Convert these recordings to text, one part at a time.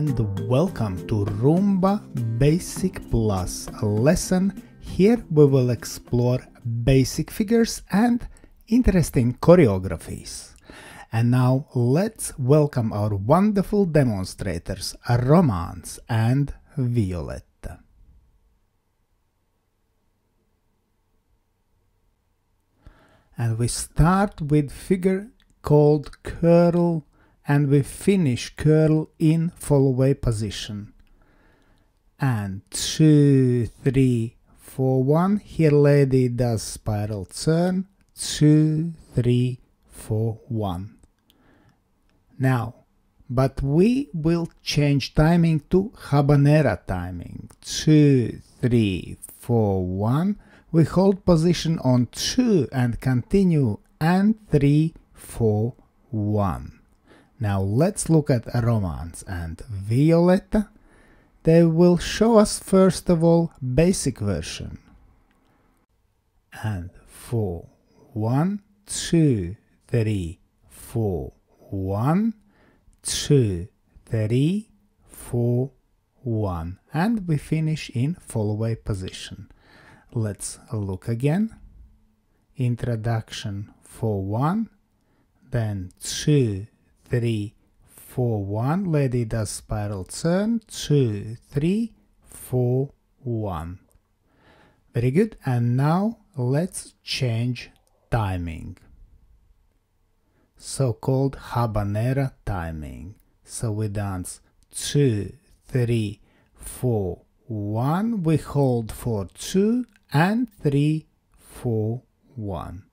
and welcome to Rumba Basic Plus lesson. Here we will explore basic figures and interesting choreographies. And now let's welcome our wonderful demonstrators, Romance and Violetta. And we start with figure called curl, and we finish curl in Fallaway position. And 2, 3, 4, 1. Here lady does spiral turn. 2, 3, 4, 1. Now, but we will change timing to Habanera timing. 2, 3, 4, 1. We hold position on 2 and continue, and 3, 4, 1. Now let's look at Romance and Violetta. They will show us first of all basic version. And 4, 1, 2, 3, 4, 1, 2, 3, 4, 1. And we finish in Fallaway position. Let's look again. Introduction 4, 1, then 2, 3, 4, 1. Lady does spiral turn. 2, 3, 4, 1. Very good. And now let's change timing. So-called Habanera timing. So we dance 2, 3, 4, 1. We hold for 2 and 3, 4, 1.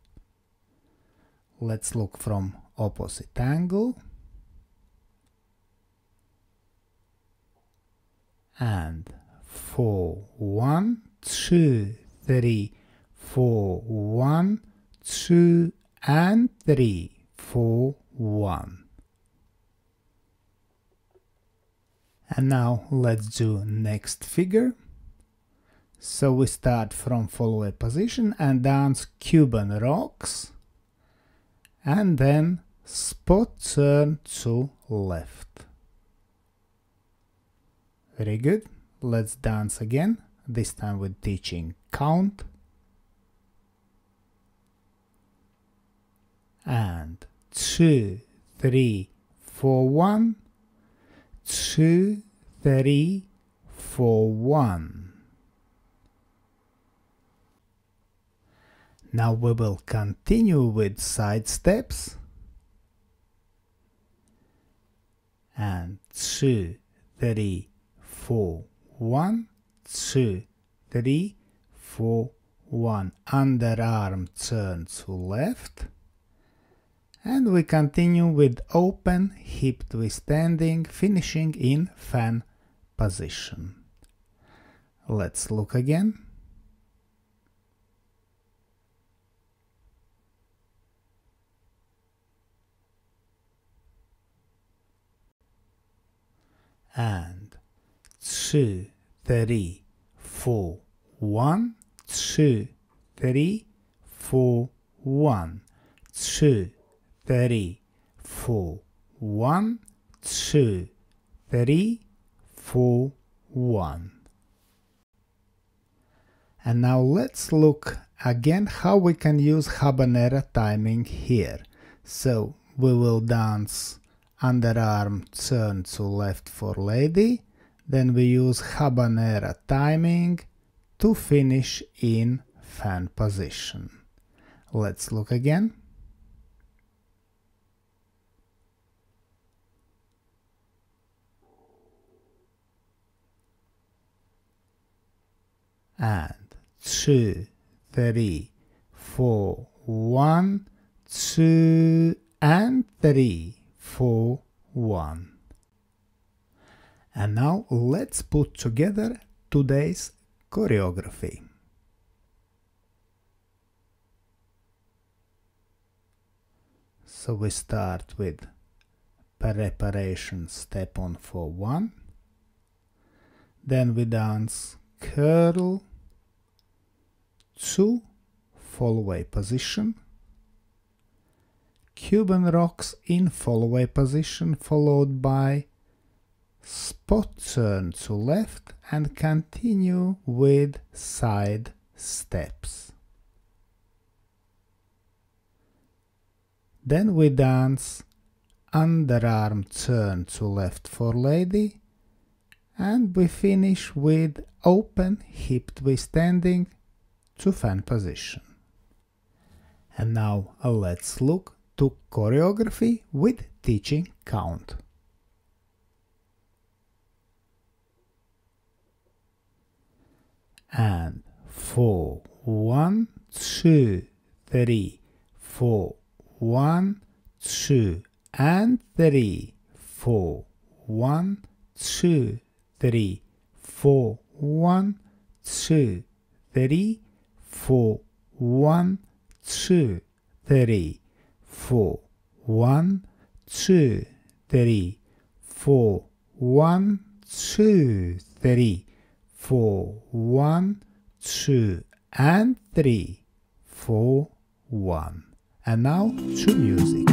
Let's look from opposite angle. And 4, 1, 2, 3, 4, 1, 2, and 3, 4, 1. And now let's do next figure. So we start from Fallaway position and dance Cuban rocks, and then spot turn to left. Very good. Let's dance again, this time with teaching count. And 2, 3, 4, 1, 2, 3, 4, 1. Now we will continue with side steps. And 2, 3, 4, 1, 2, 3, 4, 1. Underarm turn to left. And we continue with open hip twist ending, finishing in fan position. Let's look again. And 2, 3, 4, 1, 2, 3, 4, 1, 2, 3, 4, 1, 2, 3, 4, 1. And now let's look again how we can use Habanera timing here. So we will dance underarm turn to left for lady, then we use Habanera timing to finish in fan position. Let's look again. And 2, 3, 4, 1, 2, and 3, 4, 1. And now let's put together today's choreography. So we start with preparation step on for 1. Then we dance curl to Fallaway position. Cuban rocks in Fallaway position, followed by spot turn to left and continue with side steps. Then we dance underarm turn to left for lady, and we finish with open hip twist ending to fan position. And now let's look to choreography with teaching count. And 4, 1, 2, 3, 4, 1, 2, and 3, 4, 1, 2, 3, 4, 1, 2, 3, 4, 1, 2, 3, 4, 1, 2, 3, 4, 1, 2, 3, 4, 1, 2, and 3, 4, 1. And now to music.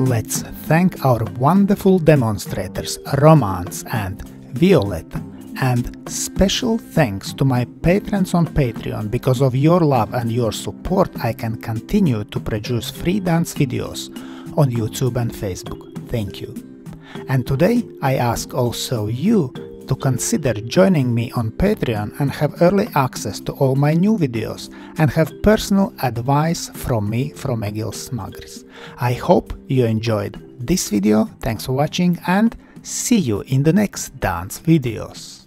Let's thank our wonderful demonstrators Romance and Violetta, and special thanks to my patrons on Patreon. Because of your love and your support, I can continue to produce free dance videos on YouTube and Facebook. Thank you. And today I ask also you to consider joining me on Patreon and have early access to all my new videos and have personal advice from me, from Egils Smagris. I hope you enjoyed this video, thanks for watching, and see you in the next dance videos.